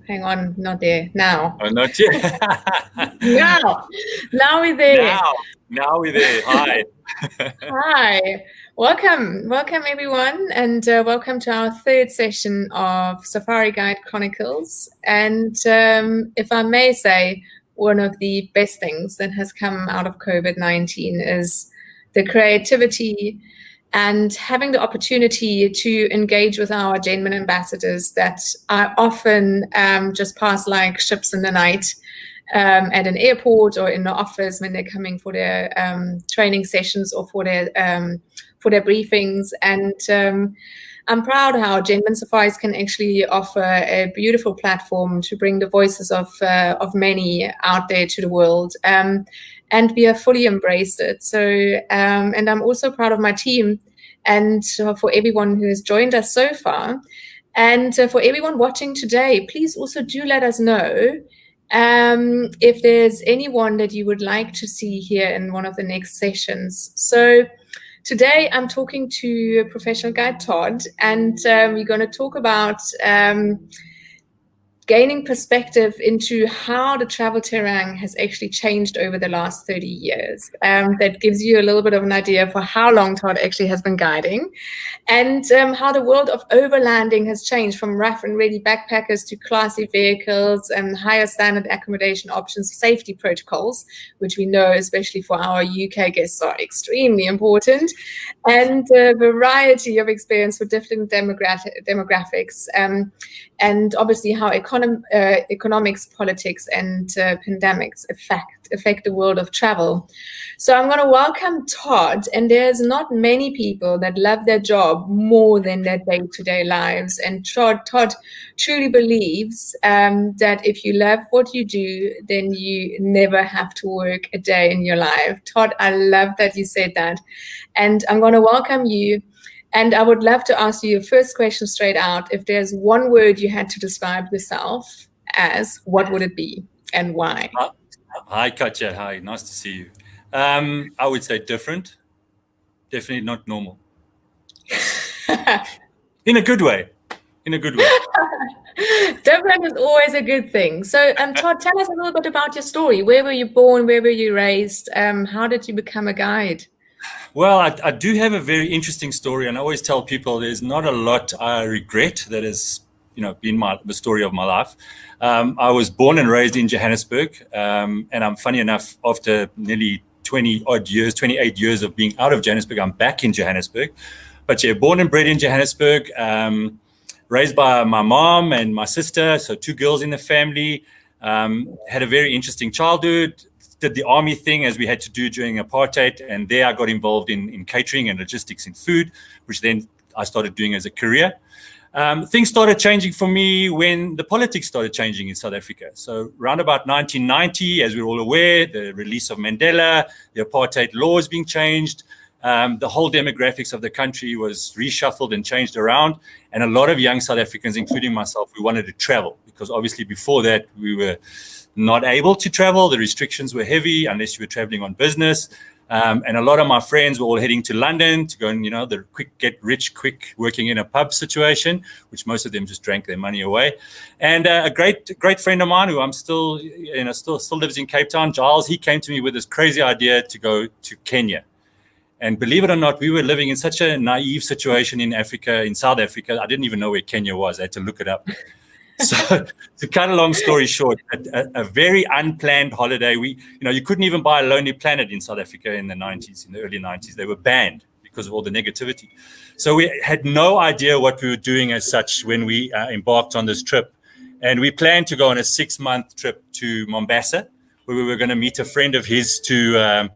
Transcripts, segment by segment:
hang on, not there. Now. Oh, not yet. Now we're there. Now we're there. Hi. Hi. Welcome everyone, and welcome to our third session of Safari Guide Chronicles. And if I may say, one of the best things that has come out of COVID-19 is the creativity and having the opportunity to engage with our genuine ambassadors that I often just pass like ships in the night at an airport or in the office when they're coming for their training sessions or for their briefings. And I'm proud how Genuine Safaris can actually offer a beautiful platform to bring the voices of many out there to the world. And we have fully embraced it. So, and I'm also proud of my team and for everyone who has joined us so far. And for everyone watching today, please also do let us know if there's anyone that you would like to see here in one of the next sessions. So today I'm talking to professional guide Todd, and we're going to talk about gaining perspective into how the travel terrain has actually changed over the last 30 years. That gives you a little bit of an idea for how long Todd actually has been guiding, and how the world of overlanding has changed from rough and ready backpackers to classy vehicles and higher standard accommodation options, safety protocols, which we know, especially for our UK guests, are extremely important, and a variety of experience for different demographics, and obviously how economics, politics, and pandemics affect the world of travel. So I'm going to welcome Todd, and there's not many people that love their job more than their day-to-day lives. And Todd truly believes that if you love what you do, then you never have to work a day in your life. Todd, I love that you said that. And I'm going to welcome you. And I would love to ask you your first question straight out. If there's one word you had to describe yourself as, what would it be and why? Hi, Katja. Hi, nice to see you. I would say different. Definitely not normal. In a good way. Different is always a good thing. So, Todd, tell us a little bit about your story. Where were you born? Where were you raised? How did you become a guide? Well, I do have a very interesting story, and I always tell people there's not a lot I regret that has, been the story of my life. I was born and raised in Johannesburg, and I'm funny enough, after nearly 28 years of being out of Johannesburg, I'm back in Johannesburg. But yeah, born and bred in Johannesburg, raised by my mom and my sister, so two girls in the family. Had a very interesting childhood. Did the army thing as we had to do during apartheid, and there I got involved in catering and logistics in food, which then I started doing as a career. Things started changing for me when the politics started changing in South Africa. So around about 1990, as we're all aware, the release of Mandela, the apartheid laws being changed, the whole demographics of the country was reshuffled and changed around. And a lot of young South Africans, including myself, we wanted to travel, because obviously before that we were not able to travel. The restrictions were heavy unless you were traveling on business. And a lot of my friends were all heading to London to go and, the quick get rich quick working in a pub situation, which most of them just drank their money away. And a great friend of mine who I'm still, still lives in Cape Town, Giles, he came to me with this crazy idea to go to Kenya. And believe it or not, we were living in such a naive situation in South Africa. I didn't even know where Kenya was. I had to look it up. So to cut a long story short, a very unplanned holiday. You couldn't even buy a Lonely Planet in South Africa in the early 90s. They were banned because of all the negativity. So we had no idea what we were doing as such when we embarked on this trip. And we planned to go on a 6-month trip to Mombasa, where we were going to meet a friend of his to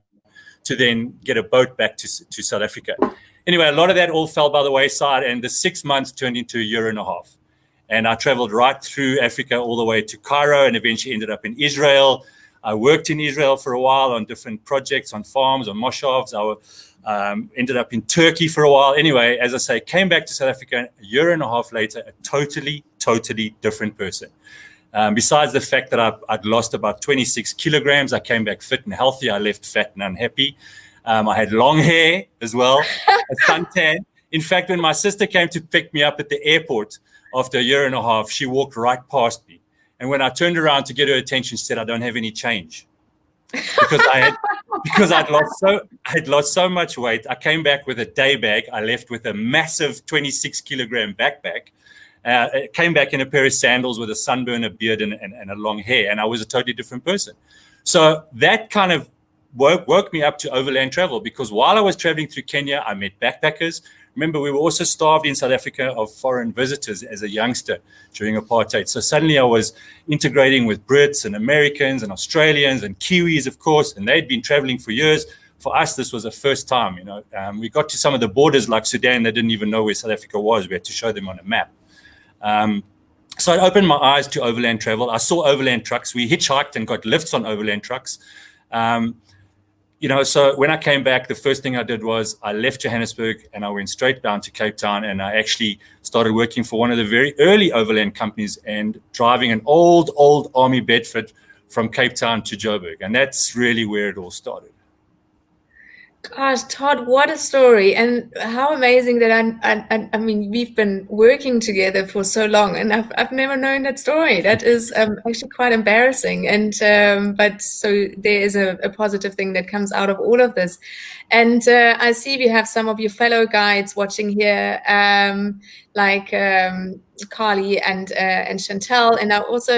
then get a boat back to South Africa. Anyway, a lot of that all fell by the wayside, and the 6 months turned into a year and a half. And I traveled right through Africa all the way to Cairo, and eventually ended up in Israel. I worked in Israel for a while on different projects, on farms, on moshavs. I ended up in Turkey for a while. Anyway, as I say, came back to South Africa a year and a half later, a totally different person. Besides the fact that I'd lost about 26 kilograms, I came back fit and healthy. I left fat and unhappy. I had long hair as well, a suntan. In fact, when my sister came to pick me up at the airport after a year and a half, she walked right past me. And when I turned around to get her attention, she said, "I don't have any change." Because I'd lost so much weight. I came back with a day bag. I left with a massive 26-kilogram backpack. Came back in a pair of sandals with a sunburn, a beard, and a long hair, and I was a totally different person. So that kind of woke me up to overland travel, because while I was traveling through Kenya, I met backpackers. Remember, we were also starved in South Africa of foreign visitors as a youngster during apartheid. So suddenly I was integrating with Brits and Americans and Australians and Kiwis, of course, and they'd been traveling for years. For us, this was the first time. We got to some of the borders like Sudan. They didn't even know where South Africa was. We had to show them on a map. So it opened my eyes to overland travel. I saw overland trucks. We hitchhiked and got lifts on overland trucks. So when I came back, the first thing I did was I left Johannesburg and I went straight down to Cape Town, and I actually started working for one of the very early overland companies and driving an old Army Bedford from Cape Town to Joburg. And that's really where it all started. Gosh, Todd, what a story. And how amazing that I mean, we've been working together for so long, and I've never known that story. That is actually quite embarrassing. And but so there is a positive thing that comes out of all of this. And I see we have some of your fellow guides watching here, like Carly and Chantel, and I also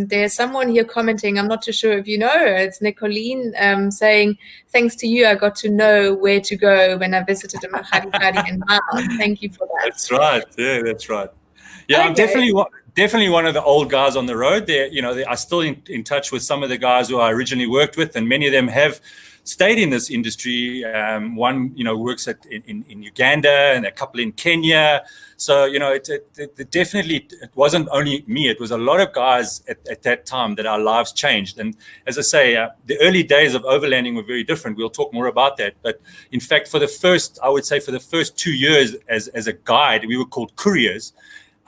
there's someone here commenting. I'm not too sure if you know her. It's Nicoline saying, "Thanks to you, I got to know where to go when I visited the Mahadi in Mount." Thank you for that. That's right. Yeah, that's right. Yeah, okay. I'm definitely one of the old guys on the road. They are still in touch with some of the guys who I originally worked with, and many of them have stayed in this industry. One, works in Uganda, and a couple in Kenya. So, it definitely, it wasn't only me. It was a lot of guys at that time that our lives changed. And as I say, the early days of overlanding were very different. We'll talk more about that. But in fact, for the first 2 years as a guide, we were called couriers.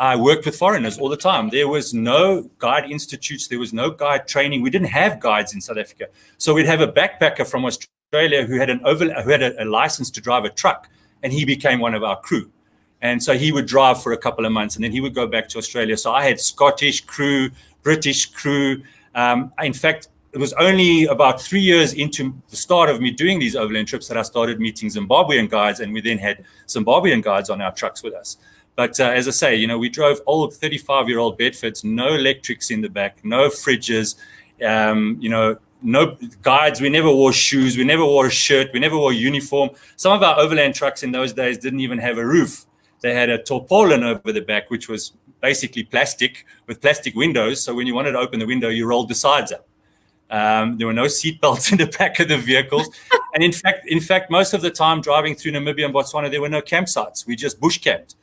I worked with foreigners all the time. There was no guide institutes. There was no guide training. We didn't have guides in South Africa. So we'd have a backpacker from Australia who had a license to drive a truck, and he became one of our crew. And so he would drive for a couple of months, and then he would go back to Australia. So I had Scottish crew, British crew. In fact, it was only about 3 years into the start of me doing these overland trips that I started meeting Zimbabwean guides, and we then had Zimbabwean guides on our trucks with us. But as I say, we drove old 35-year-old Bedfords, no electrics in the back, no fridges, no guides. We never wore shoes. We never wore a shirt. We never wore a uniform. Some of our overland trucks in those days didn't even have a roof. They had a tarpaulin over the back, which was basically plastic with plastic windows. So when you wanted to open the window, you rolled the sides up. There were no seat belts in the back of the vehicles. And in fact, most of the time driving through Namibia and Botswana, there were no campsites. We just bush camped.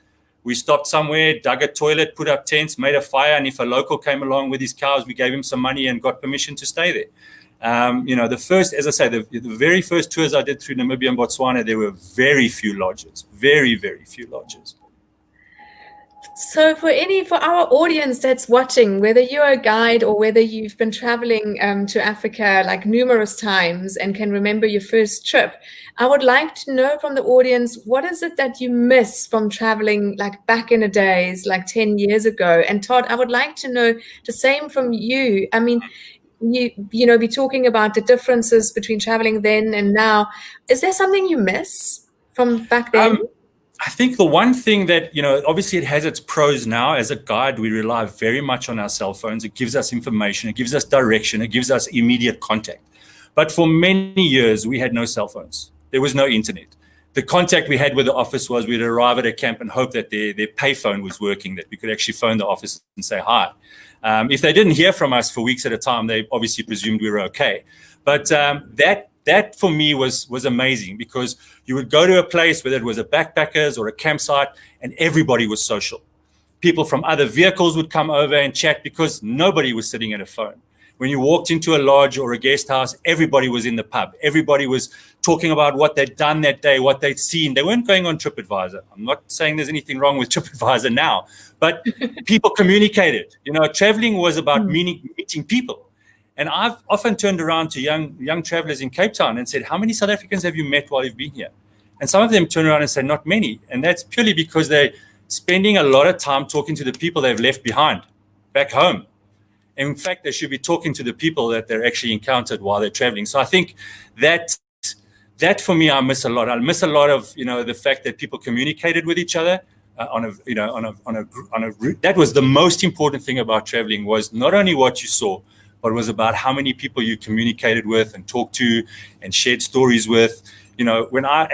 We stopped somewhere, dug a toilet, put up tents, made a fire, and if a local came along with his cows, we gave him some money and got permission to stay there. The very first tours I did through Namibia and Botswana, there were very few lodges, very, very few lodges. So for our audience that's watching, whether you're a guide or whether you've been traveling to Africa like numerous times and can remember your first trip, I would like to know from the audience, what is it that you miss from traveling like back in the days, like 10 years ago? And Todd, I would like to know the same from you. I mean, we're talking about the differences between traveling then and now. Is there something you miss from back then? I think the one thing that, obviously it has its pros now. As a guide, we rely very much on our cell phones. It gives us information. It gives us direction. It gives us immediate contact. But for many years, we had no cell phones. There was no internet. The contact we had with the office was we'd arrive at a camp and hope that their payphone was working, that we could actually phone the office and say hi. If they didn't hear from us for weeks at a time, they obviously presumed we were okay. But that for me was amazing, because you would go to a place, whether it was a backpackers or a campsite, and everybody was social. People from other vehicles would come over and chat because nobody was sitting at a phone. When you walked into a lodge or a guest house, everybody was in the pub. Everybody was talking about what they'd done that day, what they'd seen. They weren't going on TripAdvisor. I'm not saying there's anything wrong with TripAdvisor now, but people communicated. Traveling was about meeting people. And I've often turned around to young travelers in Cape Town and said, how many South Africans have you met while you've been here? And some of them turn around and say, not many. And that's purely because they're spending a lot of time talking to the people they've left behind back home. In fact, they should be talking to the people that they're actually encountered while they're traveling. So I think that for me, I miss a lot. I miss a lot of, the fact that people communicated with each other that was the most important thing about traveling, was not only what you saw, but it was about how many people you communicated with and talked to and shared stories with. When I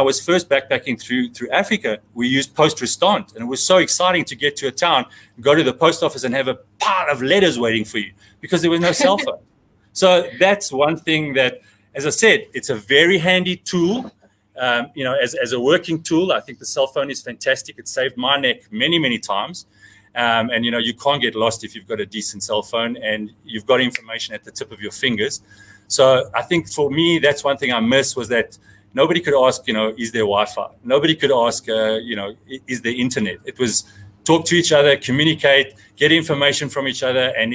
was first backpacking through Africa, we used post restant, and it was so exciting to get to a town, go to the post office and have a pile of letters waiting for you because there was no cell phone. So that's one thing that, as I said, it's a very handy tool. As a working tool, I think the cell phone is fantastic. It saved my neck many, many times. And you can't get lost if you've got a decent cell phone and you've got information at the tip of your fingers. So I think for me, that's one thing I miss, was that nobody could ask, is there Wi-Fi? Nobody could ask, is there internet? It was talk to each other, communicate, get information from each other, and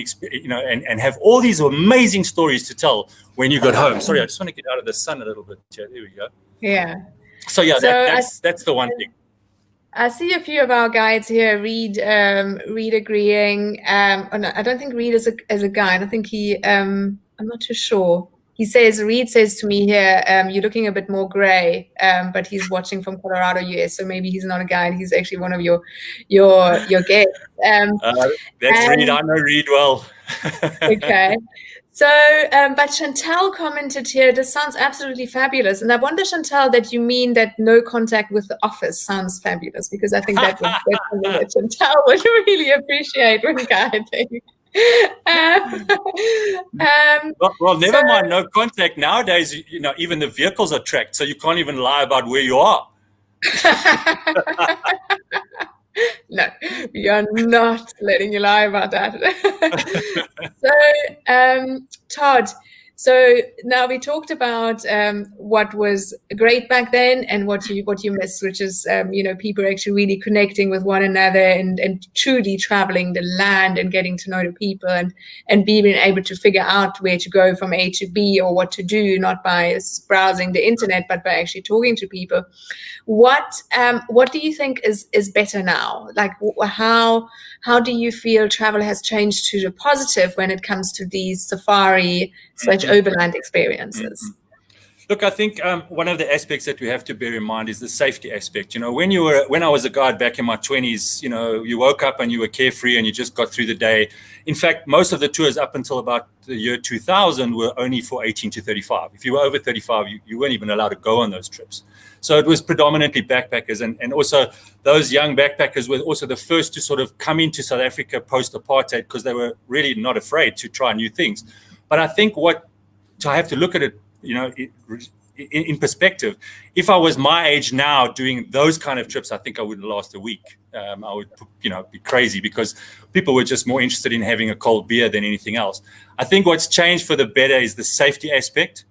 and have all these amazing stories to tell when you got home. Sorry, I just want to get out of the sun a little bit. There we go. Yeah. So yeah, that's the one thing. I see a few of our guides here. Reed agreeing. No, I don't think Reed is a guide. I think he. I'm not too sure. Reed says to me here, you're looking a bit more gray, but he's watching from Colorado, US. So maybe he's not a guide. He's actually one of your guests. That's Reed. I know Reed well. Okay. So, but Chantal commented here, this sounds absolutely fabulous. And I wonder, Chantal, that you mean that no contact with the office sounds fabulous, because I think that's something that Chantal would really appreciate when guiding. Well, never mind no contact. Nowadays, even the vehicles are tracked, so you can't even lie about where you are. No, we are not letting you lie about that. So, Todd, so now we talked about what was great back then and what you missed, which is people actually really connecting with one another and truly traveling the land and getting to know the people and being able to figure out where to go from A to B or what to do, not by browsing the internet, but by actually talking to people. What do you think is better now? Like, how do you feel travel has changed to the positive when it comes to these safari / overland experiences? Look, I think one of the aspects that we have to bear in mind is the safety aspect. When I was a guide back in my 20s, you woke up and you were carefree and you just got through the day. In fact, most of the tours up until about the year 2000 were only for 18 to 35. If you were over 35, you weren't even allowed to go on those trips. So it was predominantly backpackers, and also those young backpackers were also the first to sort of come into South Africa post-apartheid, because they were really not afraid to try new things. But I think I have to look at it, in perspective. If I was my age now doing those kind of trips, I think I wouldn't last a week. I would, be crazy, because people were just more interested in having a cold beer than anything else. I think what's changed for the better is the safety aspect.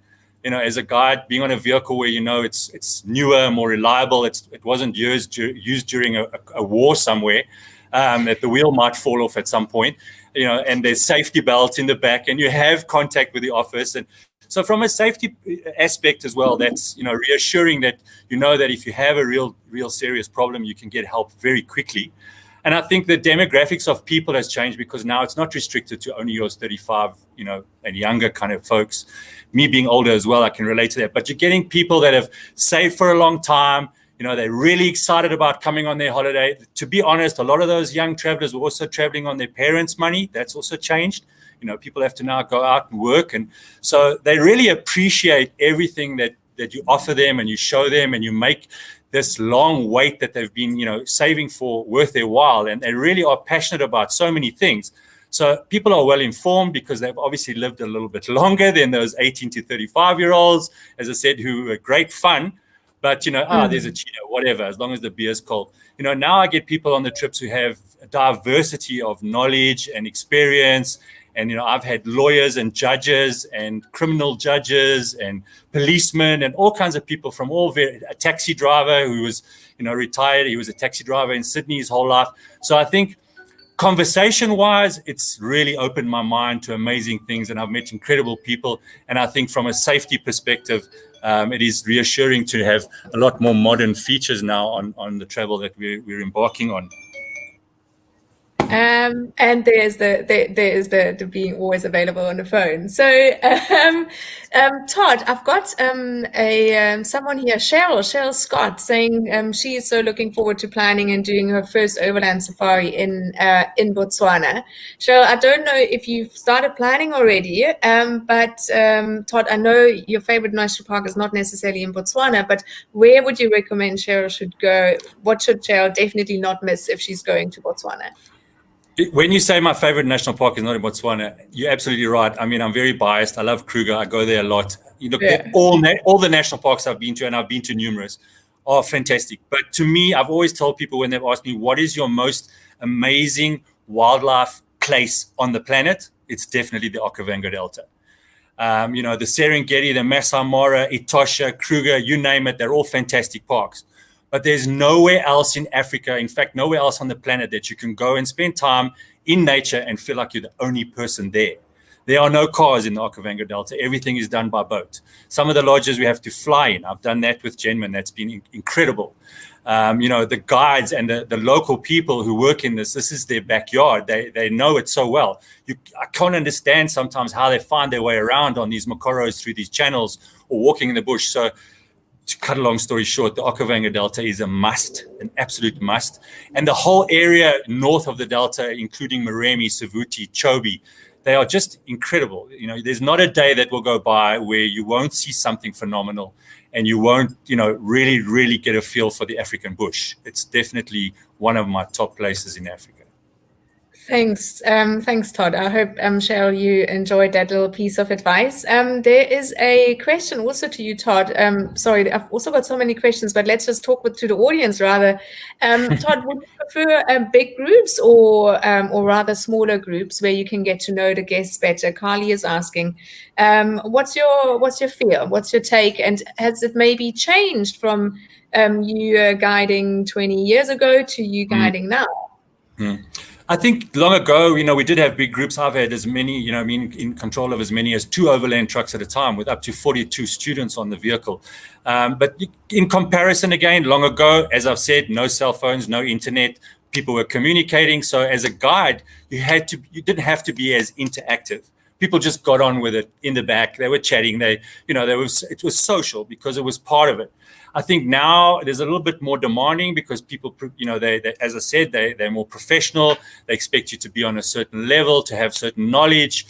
As a guide, being on a vehicle where it's newer, more reliable. It wasn't used during a war somewhere, that the wheel might fall off at some point. And there's safety belts in the back, and you have contact with the office. And so from a safety aspect as well, that's, reassuring that that if you have a real serious problem, you can get help very quickly. And I think the demographics of people has changed, because now it's not restricted to only yours 35, and younger kind of folks. Me being older as well, I can relate to that. But you're getting people that have saved for a long time. They're really excited about coming on their holiday. To be honest, a lot of those young travelers were also traveling on their parents' money. That's also changed. People have to now go out and work. And so they really appreciate everything that you offer them, and you show them, and you make this long wait that they've been, saving for worth their while. And they really are passionate about so many things. So people are well informed, because they've obviously lived a little bit longer than those 18 to 35-year-olds, as I said, who are great fun. But, there's a Cheeto, whatever, as long as the beer's cold. Now I get people on the trips who have a diversity of knowledge and experience. And, I've had lawyers and judges and criminal judges and policemen and all kinds of people from a taxi driver who was, retired. He was a taxi driver in Sydney his whole life. So I think conversation-wise, it's really opened my mind to amazing things, and I've met incredible people. And I think from a safety perspective, it is reassuring to have a lot more modern features now on the travel that we're embarking on. And there's the being always available on the phone. So, Todd, I've got someone here, Cheryl Scott, saying she is so looking forward to planning and doing her first overland safari in Botswana. Cheryl, I don't know if you've started planning already, but Todd, I know your favorite national park is not necessarily in Botswana, but where would you recommend Cheryl should go? What should Cheryl definitely not miss if she's going to Botswana? When you say my favorite national park is not in Botswana, you're absolutely right. I mean, I'm very biased. I love Kruger. I go there a lot. You know, Yeah. all the national parks I've been to, and I've been to numerous, are fantastic. But to me, I've always told people when they've asked me, what is your most amazing wildlife place on the planet? It's definitely the Okavango Delta. You know, the Serengeti, the Masai Mara, Etosha, Kruger, you name it, they're all fantastic parks. But there's nowhere else in Africa, in fact, nowhere else on the planet that you can go and spend time in nature and feel like you're the only person there. There are no cars in the Okavango Delta. Everything is done by boat. Some of the lodges we have to fly in. I've done that with Genman. That's been incredible. You know, the guides and the local people who work in this is their backyard. They know it so well. I can't understand sometimes how they find their way around on these Mokoros through these channels or walking in the bush. So to cut a long story short, the Okavango Delta is a must, an absolute must. And the whole area north of the Delta, including Moremi, Savuti, Chobe, they are just incredible. You know, there's not a day that will go by where you won't see something phenomenal and you won't, you know, really, really get a feel for the African bush. It's definitely one of my top places in Africa. Thanks, Todd. I hope, Cheryl, you enjoyed that little piece of advice. There is a question also to you, Todd. Sorry, I've also got so many questions, but let's just talk to the audience rather. Todd, would you prefer big groups or rather smaller groups where you can get to know the guests better? Carly is asking, what's your feel? What's your take? And has it maybe changed from you guiding 20 years ago to you guiding now? I think long ago, you know, we did have big groups. I've had as many, you know, I mean, in control of as many as 2 overland trucks at a time with up to 42 students on the vehicle. But in comparison, again, long ago, as I've said, no cell phones, no internet, people were communicating. So as a guide, you didn't have to be as interactive. People just got on with it in the back. They were chatting. It was social because it was part of it. I think now there's a little bit more demanding because people, you know, they as I said, they're more professional. They expect you to be on a certain level, to have certain knowledge.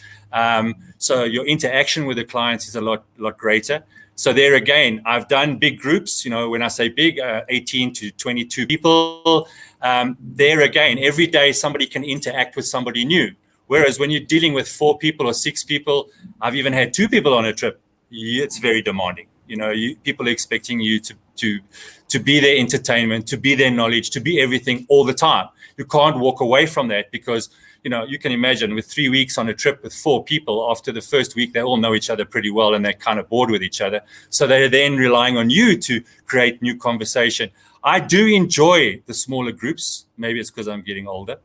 So your interaction with the clients is a lot greater. So there again, I've done big groups. You know, when I say big, 18 to 22 people. There again, every day somebody can interact with somebody new. Whereas when you're dealing with 4 people or 6 people, I've even had 2 people on a trip. It's very demanding. You know, people are expecting you to be their entertainment, to be their knowledge, to be everything all the time. You can't walk away from that because, you know, you can imagine with 3 weeks on a trip with 4 people, after the first week, they all know each other pretty well and they're kind of bored with each other. So they're then relying on you to create new conversation. I do enjoy the smaller groups. Maybe it's because I'm getting older.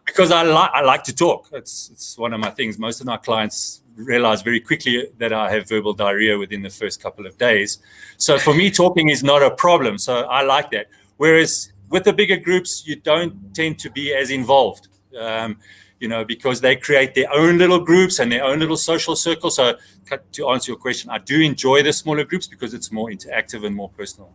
Because I like to talk. It's one of my things. Most of my clients realize very quickly that I have verbal diarrhea within the first couple of days. So for me, talking is not a problem. So I like that. Whereas with the bigger groups, you don't tend to be as involved, you know, because they create their own little groups and their own little social circles. So to answer your question, I do enjoy the smaller groups because it's more interactive and more personal.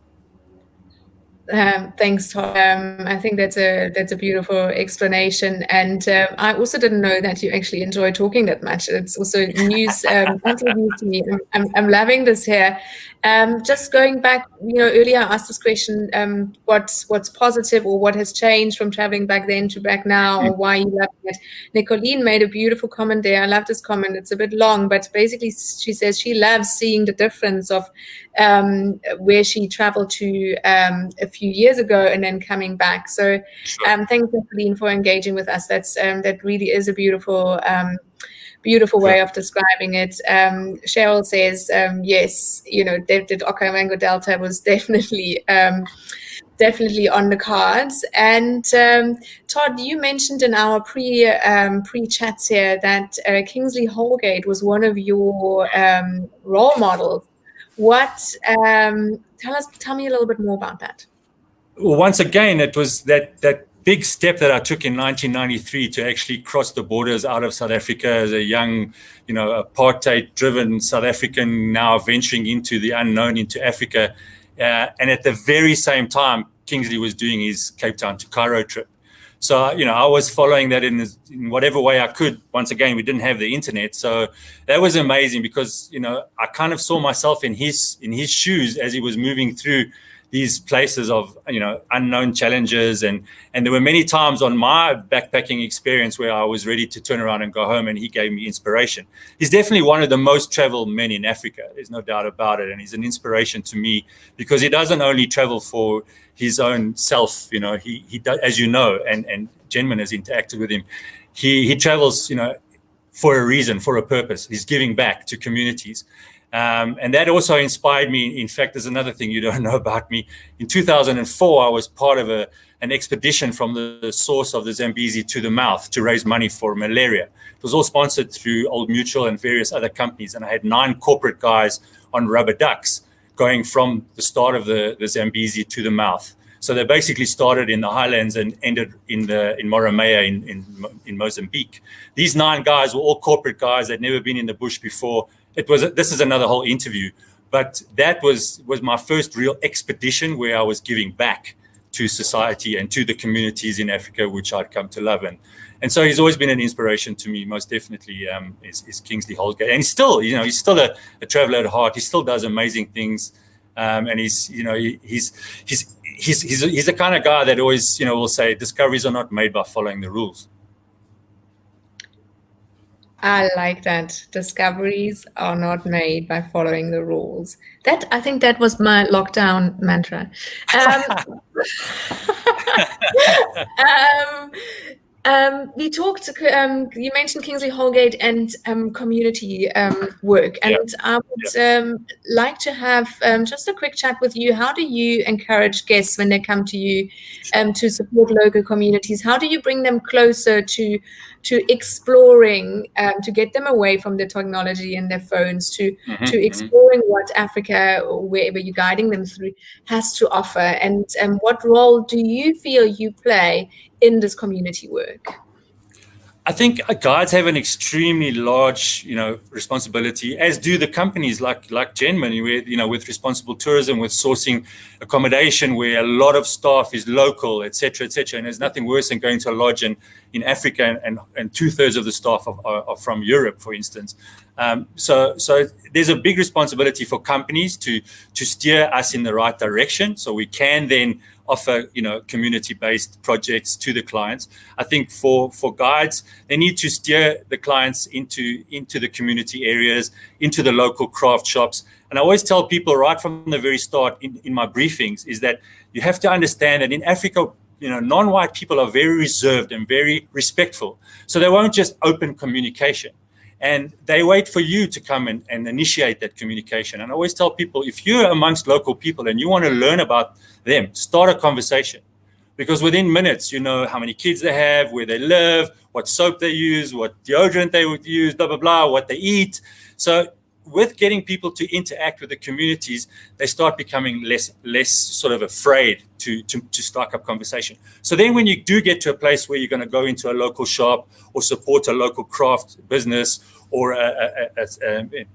Thanks, Todd. I think that's a beautiful explanation, and I also didn't know that you actually enjoy talking that much. It's also news, complete news to me. I'm loving this here. Just going back, you know, earlier I asked this question: what's positive or what has changed from traveling back then to back now, or why you love it? Nicolene made a beautiful comment there. I love this comment. It's a bit long, but basically she says she loves seeing the difference of where she traveled to a few years ago and then coming back. So thanks, Nicolene, for engaging with us. That really is a beautiful way of describing it. Cheryl says, yes, you know, the Okavango Delta was definitely on the cards. And Todd, you mentioned in our pre-chats here that Kingsley Holgate was one of your role models. Tell me a little bit more about that. Well, once again, it was that big step that I took in 1993 to actually cross the borders out of South Africa as a young, apartheid-driven South African, now venturing into the unknown, into Africa. And at the very same time, Kingsley was doing his Cape Town to Cairo trip. So, I was following that in whatever way I could. Once again, we didn't have the internet. So that was amazing because, I kind of saw myself in his shoes as he was moving through these places of, unknown challenges. And there were many times on my backpacking experience where I was ready to turn around and go home, and he gave me inspiration. He's definitely one of the most traveled men in Africa. There's no doubt about it. And he's an inspiration to me because he doesn't only travel for his own self, he does, as you know, and Jenman has interacted with him. He travels, for a reason, for a purpose. He's giving back to communities. And that also inspired me. In fact, there's another thing you don't know about me. In 2004, I was part of an expedition from the source of the Zambezi to the mouth to raise money for malaria. It was all sponsored through Old Mutual and various other companies. And I had 9 corporate guys on rubber ducks going from the start of the Zambezi to the mouth. So they basically started in the highlands and ended in Moromea in Mozambique. These 9 guys were all corporate guys. They'd never been in the bush before. This is another whole interview, but that was my first real expedition where I was giving back to society and to the communities in Africa, which I'd come to love. And so he's always been an inspiration to me, most definitely, is Kingsley Holgate. And he's still, he's still a traveler at heart. He still does amazing things. And he's the kind of guy that always, will say discoveries are not made by following the rules. I like that. Discoveries are not made by following the rules. I think that was my lockdown mantra. We talked, you mentioned Kingsley Holgate and community work. And I would like to have just a quick chat with you. How do you encourage guests when they come to you to support local communities? How do you bring them closer to exploring, to get them away from the technology and their phones, to exploring what Africa, or wherever you're guiding them through, has to offer? And what role do you feel you play in this community work? I think guides have an extremely large, responsibility, as do the companies like Jenman, where, with responsible tourism, with sourcing accommodation where a lot of staff is local, et cetera, et cetera. And there's nothing worse than going to a lodge in Africa and 2/3 of the staff are from Europe, for instance. So there's a big responsibility for companies to steer us in the right direction, so we can then offer, community-based projects to the clients. I think for guides, they need to steer the clients into the community areas, into the local craft shops. And I always tell people right from the very start in my briefings is that you have to understand that in Africa, non-white people are very reserved and very respectful. So they won't just open communication. And they wait for you to come and initiate that communication. And I always tell people, if you're amongst local people and you want to learn about them, start a conversation. Because within minutes, you know how many kids they have, where they live, what soap they use, what deodorant they would use, blah, blah, blah, what they eat. So with getting people to interact with the communities, they start becoming less sort of afraid to strike up conversation. So then when you do get to a place where you're going to go into a local shop or support a local craft business or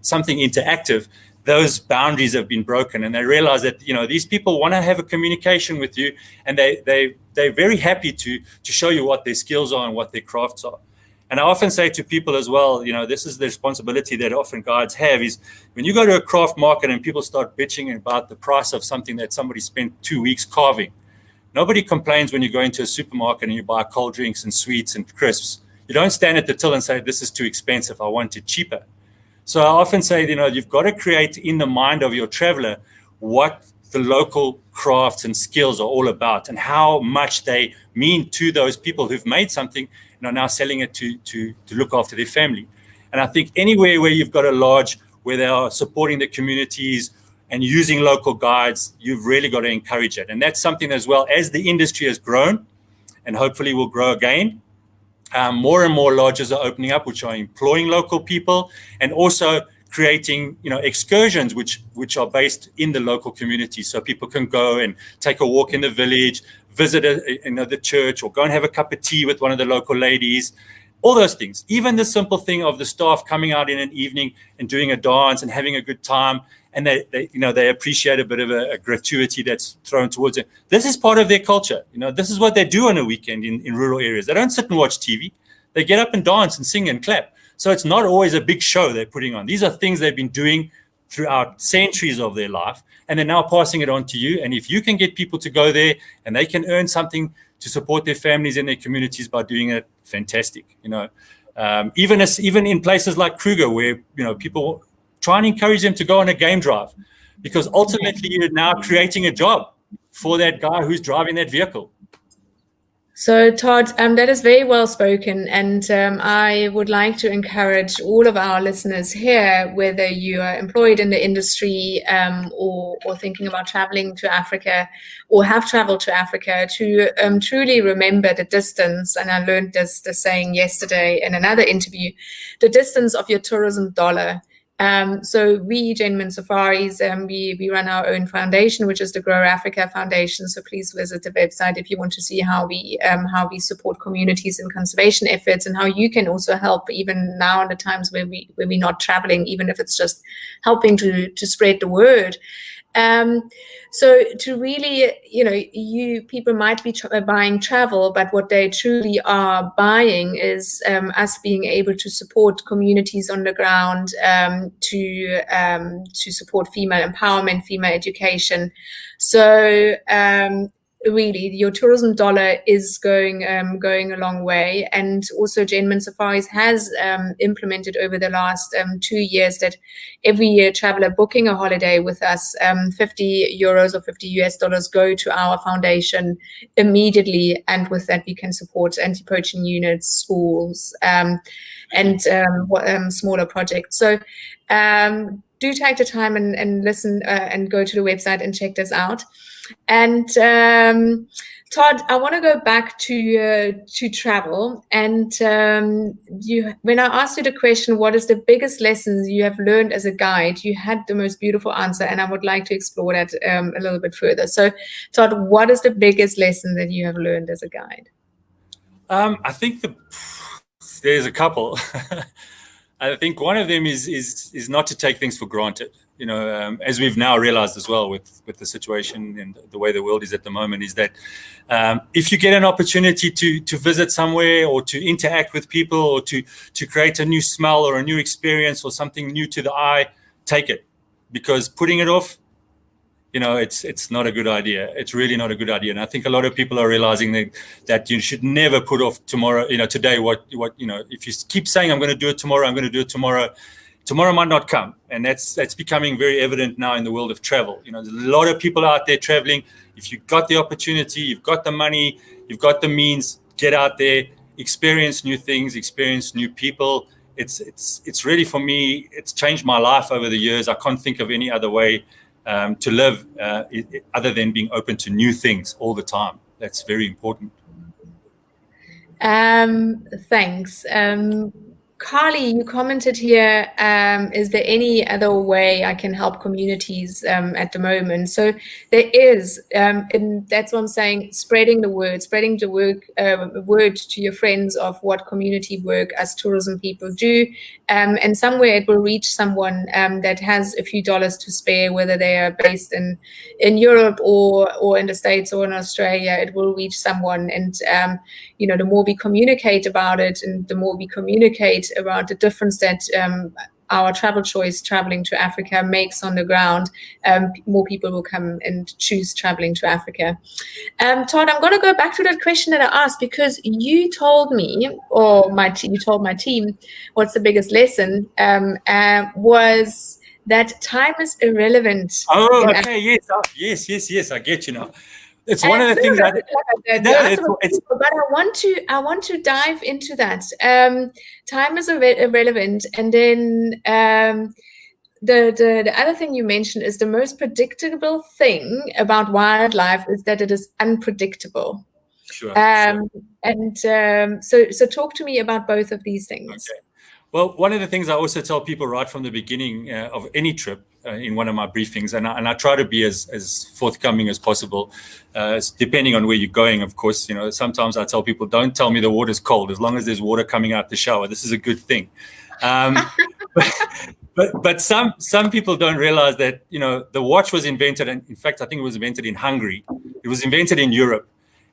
something interactive, those boundaries have been broken, and they realize that these people want to have a communication with you, and they're very happy to show you what their skills are and what their crafts are. And I often say to people as well, this is the responsibility that often guides have, is when you go to a craft market and people start bitching about the price of something that somebody spent 2 weeks carving. Nobody complains when you go into a supermarket and you buy cold drinks and sweets and crisps. You don't stand at the till and say, this is too expensive, I want it cheaper. So I often say, you've got to create in the mind of your traveler what the local crafts and skills are all about and how much they mean to those people who've made something and are now selling it to look after their family. And I think anywhere where you've got a lodge where they are supporting the communities and using local guides, you've really got to encourage it. And that's something as well, as the industry has grown and hopefully will grow again, more and more lodges are opening up, which are employing local people and also creating, excursions which are based in the local community, so people can go and take a walk in the village, visit the church, or go and have a cup of tea with one of the local ladies. All those things, even the simple thing of the staff coming out in an evening and doing a dance and having a good time, and they appreciate a bit of a gratuity that's thrown towards it. This is part of their culture. This is what they do on a weekend in rural areas. They don't sit and watch TV. They get up and dance and sing and clap. So it's not always a big show they're putting on. These are things they've been doing throughout centuries of their life, and they're now passing it on to you. And if you can get people to go there and they can earn something to support their families and their communities by doing it, fantastic. Even in places like Kruger, where people try and encourage them to go on a game drive, because ultimately you're now creating a job for that guy who's driving that vehicle. So, Todd, that is very well spoken, and I would like to encourage all of our listeners here, whether you are employed in the industry or thinking about traveling to Africa or have traveled to Africa, to truly remember the distance. And I learned the saying yesterday in another interview: the distance of your tourism dollar. So we, Gentlemen Safaris, we run our own foundation, which is the Grow Africa Foundation. So please visit the website if you want to see how we support communities in conservation efforts, and how you can also help even now in the times where we're not traveling, even if it's just helping to spread the word. So to really, people might be buying travel, but what they truly are buying is us being able to support communities on the ground, to support female empowerment, female education. So really, your tourism dollar is going a long way. And also, Gentlemen Safaris has implemented over the last 2 years that every year traveler booking a holiday with us, €50 or $50 go to our foundation immediately. And with that, we can support anti-poaching units, schools, and smaller projects. So do take the time and listen and go to the website and check this out. And Todd, I want to go back to travel. And when I asked you the question, what is the biggest lessons you have learned as a guide, you had the most beautiful answer, and I would like to explore that a little bit further. So, Todd, what is the biggest lesson that you have learned as a guide? I think there's a couple. I think one of them is not to take things for granted. As we've now realized as well with the situation and the way the world is at the moment, is that if you get an opportunity to visit somewhere, or to interact with people, or to create a new smell or a new experience or something new to the eye, take it. Because putting it off, it's not a good idea. It's really not a good idea. And I think a lot of people are realizing that you should never put off tomorrow, today, if you keep saying, I'm going to do it tomorrow, I'm going to do it tomorrow might not come. And that's becoming very evident now in the world of travel. There's a lot of people out there traveling. If you've got the opportunity, you've got the money, you've got the means, get out there, experience new things, experience new people. It's really, for me, it's changed my life over the years. I can't think of any other way to live other than being open to new things all the time. That's very important. Thanks. Carly, you commented here, is there any other way I can help communities at the moment? So there is, and that's what I'm saying, spreading the word to your friends of what community work as tourism people do. And somewhere it will reach someone that has a few dollars to spare, whether they are based in Europe or in the States or in Australia. It will reach someone. And, the more we communicate about it, and the more we communicate about the difference that our travel choice, traveling to Africa, makes on the ground, more people will come and choose traveling to Africa. Todd, I'm going to go back to that question that I asked, because you told me, or you told my team, what's the biggest lesson, was that time is irrelevant. Oh, okay, yes, I get you now. It's one of the things but I want to dive into that. Time is irrelevant, and then the other thing you mentioned is the most predictable thing about wildlife is that it is unpredictable. Sure. And so talk to me about both of these things. Okay. Well, one of the things I also tell people right from the beginning of any trip in one of my briefings, and I try to be as forthcoming as possible, depending on where you're going, of course. Sometimes I tell people, don't tell me the water's cold. As long as there's water coming out the shower, this is a good thing. But some people don't realize that, the watch was invented, and in fact, I think it was invented in Hungary. It was invented in Europe,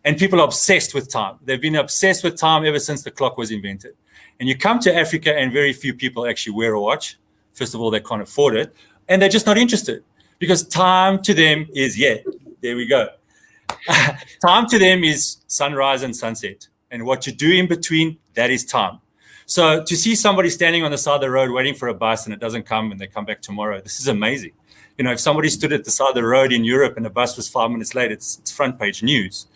and people are obsessed with time. They've been obsessed with time ever since the clock was invented. And you come to Africa, and very few people actually wear a watch. First of all, they can't afford it, and they're just not interested, because time to them is, there we go. Time to them is sunrise and sunset, and what you do in between, that is time. So to see somebody standing on the side of the road waiting for a bus and it doesn't come and they come back tomorrow, this is amazing. If somebody stood at the side of the road in Europe and the bus was 5 minutes late, it's front page news,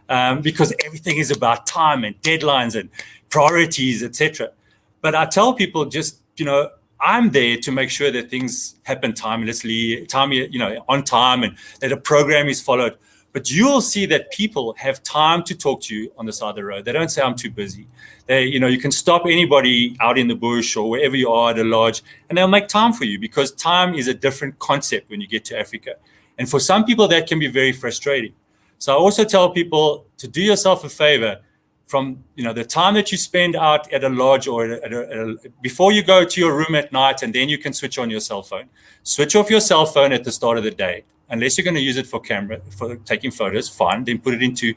because everything is about time and deadlines and priorities, etc. But I tell people, just, I'm there to make sure that things happen timelessly, on time, and that a program is followed. But you'll see that people have time to talk to you on the side of the road. They don't say, I'm too busy. You can stop anybody out in the bush or wherever you are at a lodge, and they'll make time for you, because time is a different concept when you get to Africa. And for some people, that can be very frustrating. So I also tell people to do yourself a favor. From the time that you spend out at a lodge or before you go to your room at night, and then you can switch on your cell phone. Switch off your cell phone at the start of the day, unless you're going to use it for taking photos. Fine, then put it into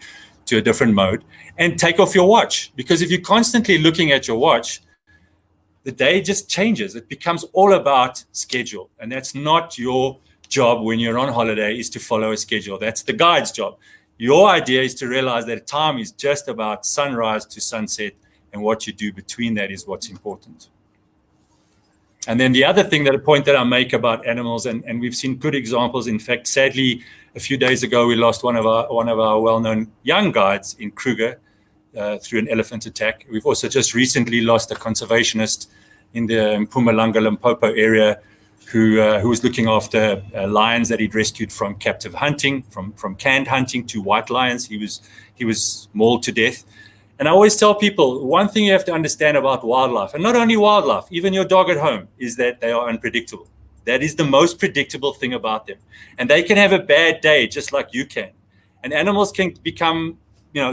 a different mode, and take off your watch. Because if you're constantly looking at your watch, the day just changes. It becomes all about schedule, and that's not your job when you're on holiday, is to follow a schedule. That's the guide's job. Your idea is to realize that time is just about sunrise to sunset, and what you do between that is what's important. And then the other thing, that a point that I make about animals, and we've seen good examples. In fact, sadly, a few days ago, we lost one of our well-known young guides in Kruger through an elephant attack. We've also just recently lost a conservationist in the Mpumalanga, Limpopo area, who was looking after lions that he'd rescued from captive hunting, from canned hunting to white lions. He was mauled to death. And I always tell people, one thing you have to understand about wildlife, and not only wildlife, even your dog at home, is that they are unpredictable. That is the most predictable thing about them. And they can have a bad day just like you can. And animals can become,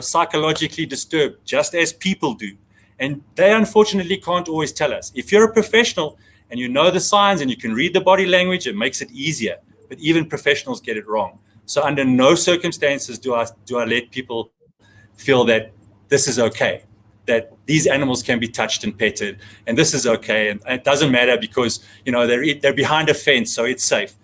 psychologically disturbed just as people do. And they unfortunately can't always tell us. If you're a professional and you know the signs and you can read the body language, it makes it easier. But even professionals get it wrong. So under no circumstances do I let people feel that this is okay, that these animals can be touched and petted, and this is okay, and it doesn't matter because they're behind a fence, so it's safe.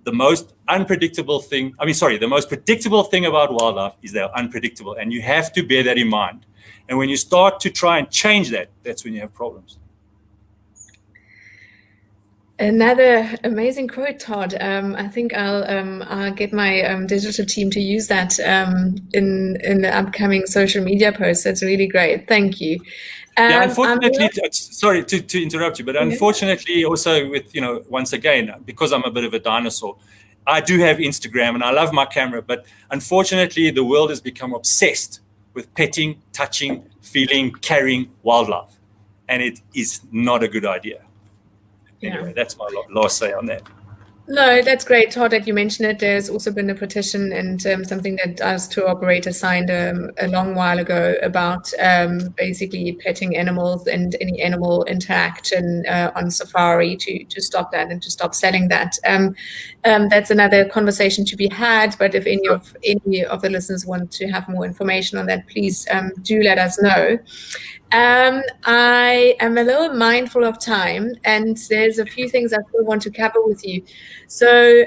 The most predictable thing about wildlife is they're unpredictable, and you have to bear that in mind. And when you start to try and change that, that's when you have problems. Another amazing quote, Todd. I think I'll get my digital team to use that in the upcoming social media posts. That's really great. Thank you. Unfortunately, sorry to interrupt you, but unfortunately, also with once again, because I'm a bit of a dinosaur, I do have Instagram and I love my camera, but unfortunately, the world has become obsessed with petting, touching, feeling, carrying wildlife, and it is not a good idea. Anyway, that's my last say on that. No, that's great, Todd, that you mentioned it. There's also been a petition and something that us tour operators signed a long while ago about basically petting animals and any animal interaction on safari to stop that and to stop selling that. That's another conversation to be had, but if any of the listeners want to have more information on that, please do let us know. I am a little mindful of time, and there's a few things I still want to cover with you. So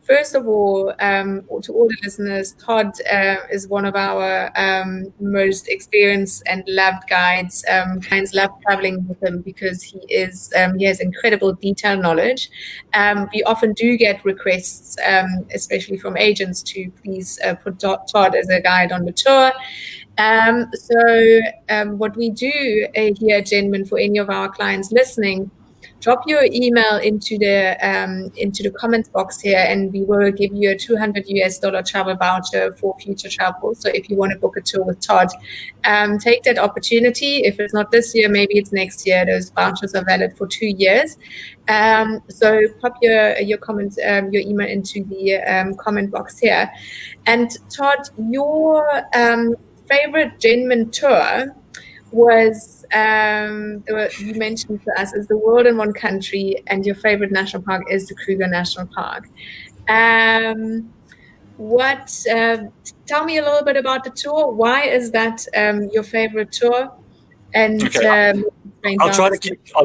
first of all, to all the listeners, Todd is one of our most experienced and loved guides. Clients love traveling with him because he has incredible detail knowledge. We often do get requests, especially from agents, to please put Todd as a guide on the tour. So what we do here at Gentleman, for any of our clients listening, drop your email into the comments box here, and we will give you a $200 travel voucher for future travel. So if you want to book a tour with Todd, take that opportunity. If it's not this year, maybe it's next year. Those vouchers are valid for 2 years. So pop your comment, your email into the comment box here. And Todd, your favorite Denman tour was you mentioned to us is the world in one country, and your favorite national park is the Kruger National Park. Tell me a little bit about the tour. Why is that your favorite tour? And okay. I'll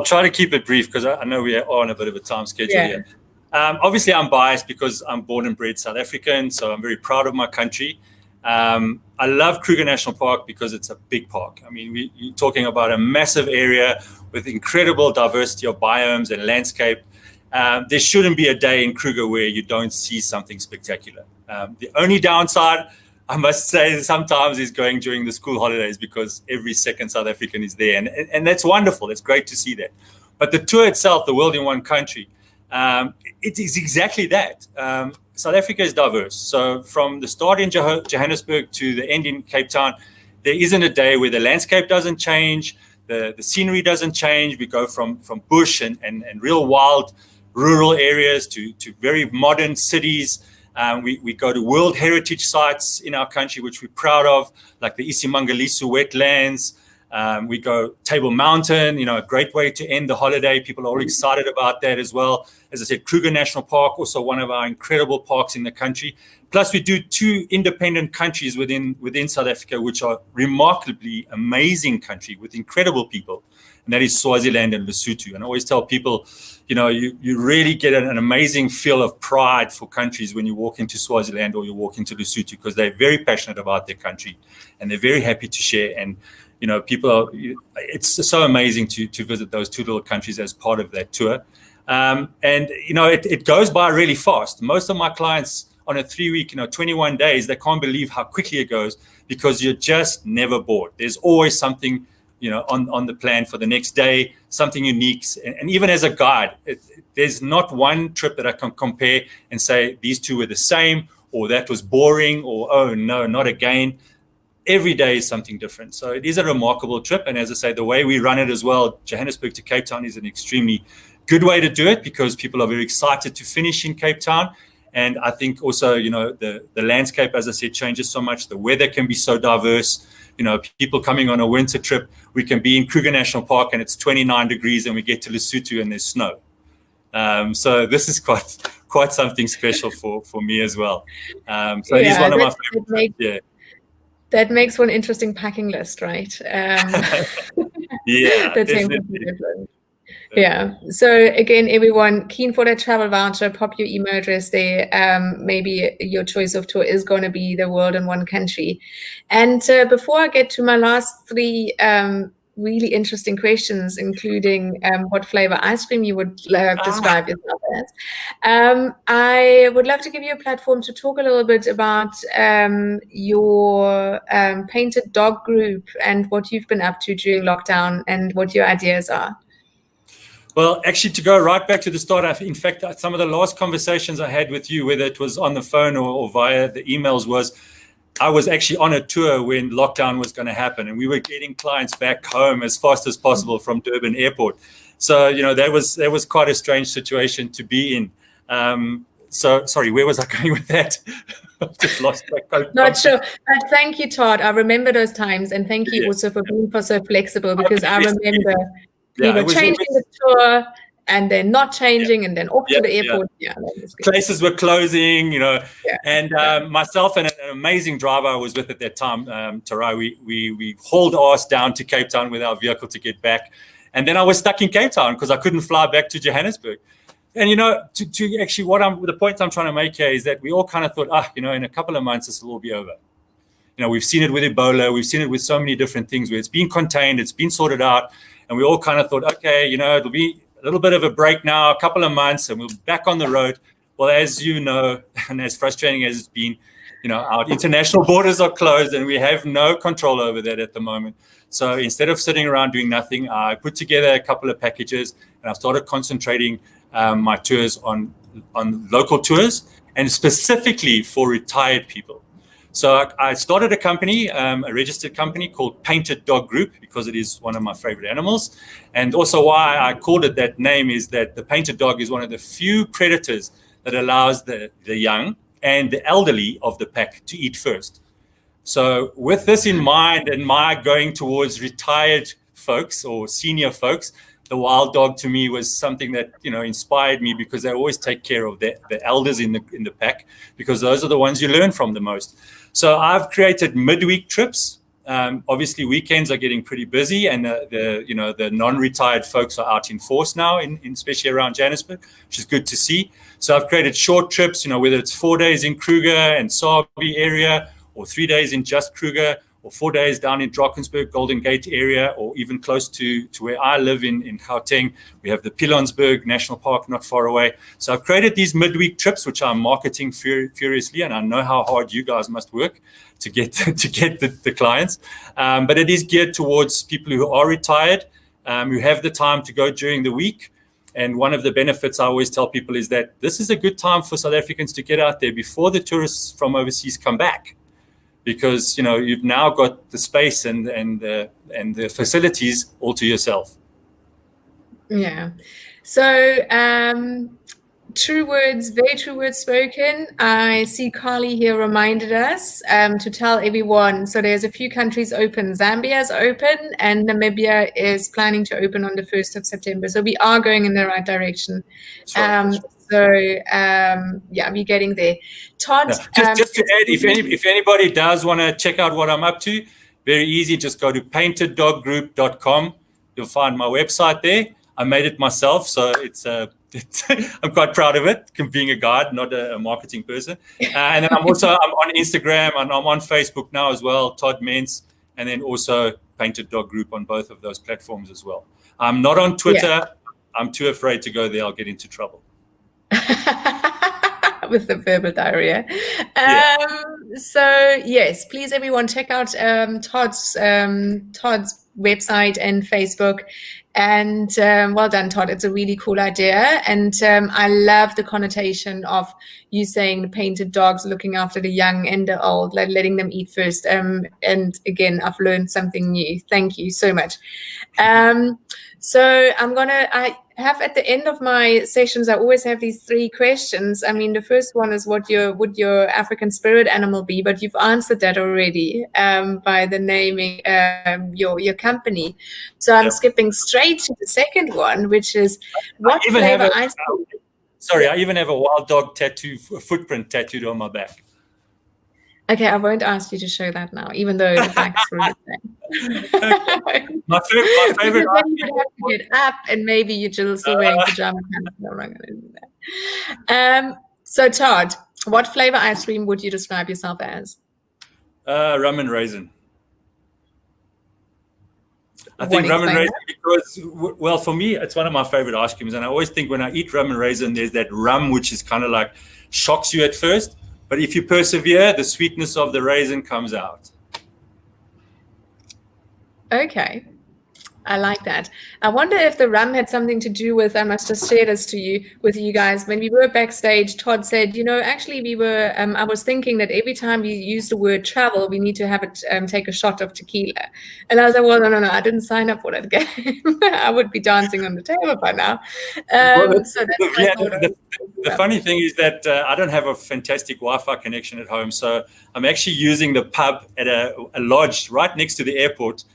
try to keep it brief, because I know we are on a bit of a time schedule here. Obviously, I'm biased because I'm born and bred South African, so I'm very proud of my country. I love Kruger National Park because it's a big park. I mean, you're talking about a massive area with incredible diversity of biomes and landscape. There shouldn't be a day in Kruger where you don't see something spectacular. The only downside, I must say, sometimes is going during the school holidays, because every second South African is there. And that's wonderful. It's great to see that. But the tour itself, the world in one country, it is exactly that. South Africa is diverse. So from the start in Johannesburg to the end in Cape Town, there isn't a day where the landscape doesn't change, the scenery doesn't change. We go from bush and real wild rural areas to very modern cities. We go to World Heritage sites in our country, which we're proud of, like the Isimangaliso wetlands. We go Table Mountain, a great way to end the holiday. People are all excited about that as well. As I said, Kruger National Park, also one of our incredible parks in the country. Plus, we do 2 independent countries within South Africa, which are remarkably amazing country with incredible people. And that is Swaziland and Lesotho. And I always tell people, you really get an amazing feel of pride for countries when you walk into Swaziland or you walk into Lesotho, because they're very passionate about their country and they're very happy to share. And it's so amazing to visit those 2 little countries as part of that tour. It goes by really fast. Most of my clients on a 3-week, 21 days, they can't believe how quickly it goes, because you're just never bored. There's always something, on the plan for the next day, something unique. And even as a guide, there's not one trip that I can compare and say these 2 were the same, or that was boring, or, oh no, not again. Every day is something different. So it is a remarkable trip. And as I say, the way we run it as well, Johannesburg to Cape Town, is an extremely good way to do it, because people are very excited to finish in Cape Town. And I think also, the landscape, as I said, changes so much. The weather can be so diverse. People coming on a winter trip, we can be in Kruger National Park and it's 29 degrees, and we get to Lesotho and there's snow. So this is quite something special for me as well. So it is one of my favorites. That makes one interesting packing list, right? Yeah. So again, everyone, keen for that travel voucher, pop your email address there. Maybe your choice of tour is going to be the world in one country. And before I get to my last 3 really interesting questions, including what flavor ice cream you would describe yourself as, I would love to give you a platform to talk a little bit about your painted dog group and what you've been up to during lockdown and what your ideas are. Well, actually, to go right back to the start, in fact, some of the last conversations I had with you, whether it was on the phone or via the emails, was I was actually on a tour when lockdown was going to happen, and we were getting clients back home as fast as possible from Durban Airport. So, that was quite a strange situation to be in. So, sorry, where was I going with that? I've just lost my Not sure. But thank you, Todd. I remember those times, and thank you also for being so flexible, because I remember changing the tour and then not changing and then off to the airport. Places were closing, and myself and an amazing driver I was with at that time, Tarai, we hauled ass down to Cape Town with our vehicle to get back. And then I was stuck in Cape Town because I couldn't fly back to Johannesburg. And, to actually the point I'm trying to make here is that we all kind of thought, in a couple of months, this will all be over. We've seen it with Ebola. We've seen it with so many different things where it's been contained, it's been sorted out. And we all kind of thought, okay, it'll be a little bit of a break now, a couple of months, and we'll be back on the road. Well, as you know, and as frustrating as it's been, our international borders are closed and we have no control over that at the moment. So instead of sitting around doing nothing, I put together a couple of packages, and I started concentrating my tours on local tours, and specifically for retired people. So I started a company, a registered company called Painted Dog Group, because it is one of my favorite animals. And also why I called it that name is that the painted dog is one of the few predators that allows the young and the elderly of the pack to eat first. So with this in mind, and my going towards retired folks or senior folks, the wild dog to me was something that, inspired me, because they always take care of the elders in the pack, because those are the ones you learn from the most. So I've created midweek trips. Obviously, weekends are getting pretty busy, and the non-retired folks are out in force now, especially around Johannesburg, which is good to see. So I've created short trips, whether it's 4 days in Kruger and Sabi area, or 3 days in just Kruger, or 4 days down in Drakensberg, Golden Gate area, or even close to where I live in Gauteng. We have the Pilanesberg National Park not far away. So I've created these midweek trips, which I'm marketing furiously, and I know how hard you guys must work to get the clients. But it is geared towards people who are retired, who have the time to go during the week. And one of the benefits I always tell people is that this is a good time for South Africans to get out there before the tourists from overseas come back. Because you've now got the space and the facilities all to yourself. Yeah. So true words, very true words spoken. I see Carly here reminded us to tell everyone. So there's a few countries open. Zambia is open, and Namibia is planning to open on the 1st of September. So we are going in the right direction. Right. So we're getting there. Todd, just to add, if anybody does want to check out what I'm up to, very easy. Just go to painteddoggroup.com. You'll find my website there. I made it myself, so it's I'm quite proud of it, being a guide, not a marketing person. And then I'm on Instagram, and I'm on Facebook now as well, Todd Mentz, and then also Painted Dog Group on both of those platforms as well. I'm not on Twitter. Yeah. I'm too afraid to go there. I'll get into trouble. With the verbal diarrhea. So yes, please everyone check out Todd's website and Facebook. And well done, Todd. It's a really cool idea. And I love the connotation of you saying the painted dogs looking after the young and the old, like letting them eat first. And again, I've learned something new. Thank you so much. So I have at the end of my sessions, I always have these 3 questions. I mean, the first one is would your African spirit animal be? But you've answered that already by the naming your company. So I'm skipping straight to the second one, which is what flavor ice cream? Sorry, I even have a wild dog footprint tattooed on my back. Okay, I won't ask you to show that now, even though the back's really thin. My favorite. Then you'd have to get up, and maybe you're just wearing pajama pants. No, I'm not going to do that. So, Todd, what flavor ice cream would you describe yourself as? Ramen Raisin. I think Ramen Raisin because, well, for me, it's one of my favorite ice creams. And I always think when I eat Ramen Raisin, there's that rum, which is kind of like shocks you at first. But if you persevere, the sweetness of the raisin comes out. Okay. I like that. I wonder if the rum had something to do with, I must just share this with you guys. When we were backstage, Todd said, actually I was thinking that every time we use the word travel, we need to have it take a shot of tequila. And I was like, well, no, I didn't sign up for that game. I would be dancing on the table by now. The funny thing is that I don't have a fantastic Wi-Fi connection at home. So I'm actually using the pub at a lodge right next to the airport,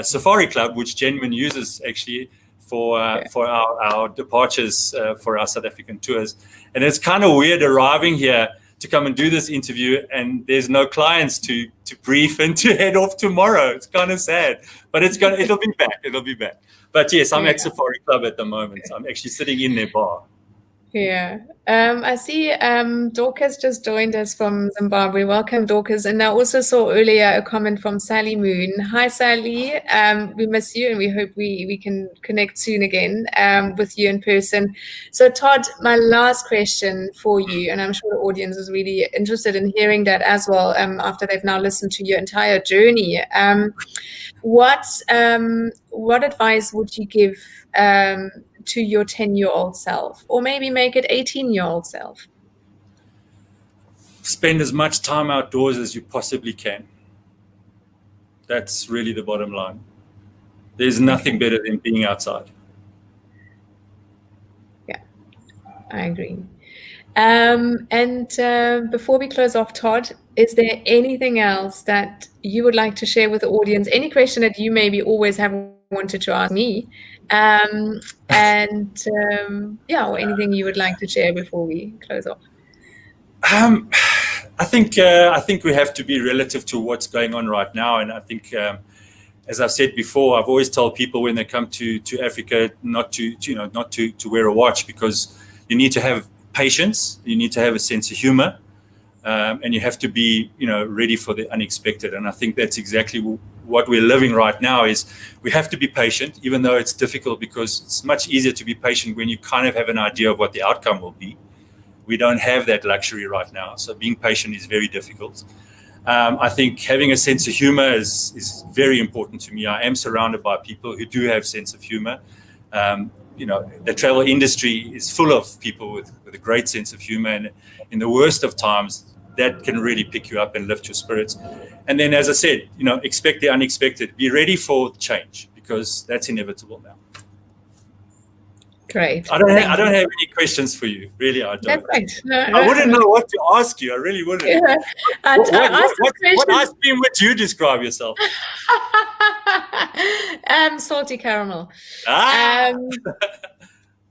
Safari Club, which Genman uses actually for our departures for our South African tours. And it's kind of weird arriving here to come and do this interview, and there's no clients to brief and to head off tomorrow. It's kind of sad, but it'll be back. But yes, I'm at Safari Club at the moment. I'm actually sitting in their bar. Yeah. I see Dorcas just joined us from Zimbabwe. Welcome, Dorcas. And I also saw earlier a comment from Sally Moon. Hi, Sally. We miss you and we hope we can connect soon again with you in person. So, Todd, my last question for you, and I'm sure the audience is really interested in hearing that as well after they've now listened to your entire journey. What advice would you give to your 10-year-old self, or maybe make it 18-year-old self? Spend as much time outdoors as you possibly can. That's really the bottom line. There's nothing better than being outside. Yeah, I agree. And before we close off, Todd, is there anything else that you would like to share with the audience? Any question that you maybe always have wanted to ask me? Or anything you would like to share before we close off? I think we have to be relative to what's going on right now, and I think, as I've said before, I've always told people when they come to Africa not to wear a watch, because you need to have patience, you need to have a sense of humor, and you have to be ready for the unexpected. And I think that's exactly what we're living right now. Is we have to be patient, even though it's difficult, because it's much easier to be patient when you kind of have an idea of what the outcome will be. We don't have that luxury right now, so being patient is very difficult. I think having a sense of humor is very important to me. I am surrounded by people who do have sense of humor. The travel industry is full of people with a great sense of humor, and in the worst of times, that can really pick you up and lift your spirits. And then, as I said, expect the unexpected. Be ready for change, because that's inevitable now. Great. I don't have any questions for you. Really, I don't. That's right. No, I wouldn't know what to ask you. I really wouldn't. Yeah. What ice cream would you describe yourself? Salty caramel.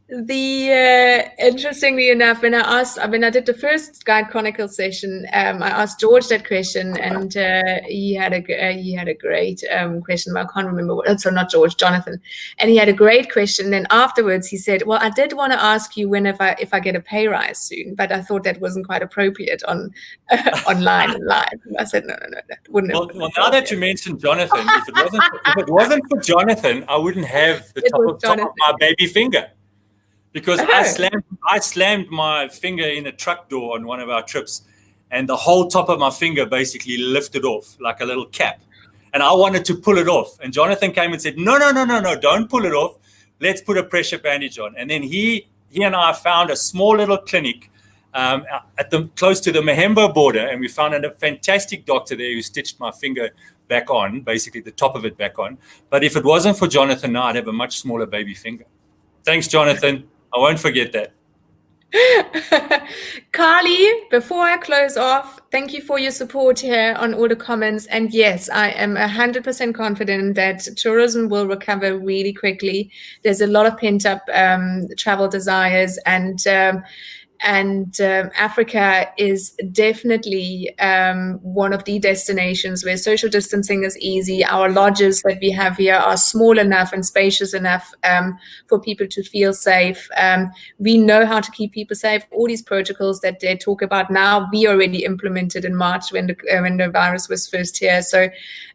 The Interestingly enough, when I did the first Guide Chronicles session, I asked George that question, and he had a great question, but I can't remember what. So not George, Jonathan, and he had a great question. Then afterwards, he said, "Well, I did want to ask you if I get a pay rise soon, but I thought that wasn't quite appropriate on online and live." And I said, "No, that wouldn't." Well, now that you mentioned Jonathan, if it wasn't for Jonathan, I wouldn't have the top of my baby finger. Because I slammed my finger in a truck door on one of our trips, and the whole top of my finger basically lifted off like a little cap. And I wanted to pull it off. And Jonathan came and said, no, don't pull it off. Let's put a pressure bandage on. And then he and I found a small little clinic close to the Mahembo border, and we found a fantastic doctor there who stitched my finger back on, basically the top of it back on. But if it wasn't for Jonathan, now I'd have a much smaller baby finger. Thanks, Jonathan. I won't forget that. Carly, before I close off, thank you for your support here on all the comments. And yes, I am 100% confident that tourism will recover really quickly. There's a lot of pent-up travel desires, and Africa is definitely one of the destinations where social distancing is easy. Our lodges that we have here are small enough and spacious enough for people to feel safe. We know how to keep people safe. All these protocols that they talk about now, we already implemented in March when the virus was first here. So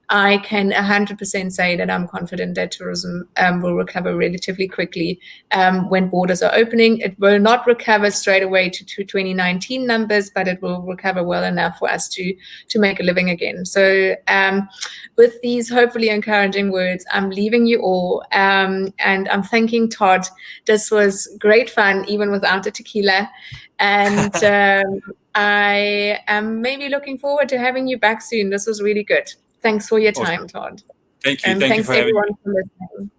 I can 100% say that I'm confident that tourism will recover relatively quickly when borders are opening. It will not recover straight away to 2019 numbers, but it will recover well enough for us to make a living again. So with these hopefully encouraging words, I'm leaving you all, and I'm thanking Todd. This was great fun, even without the tequila. And I am maybe looking forward to having you back soon. This was really good. Thanks for your time, Todd. Thank you. And thank thanks you for everyone having me. for listening.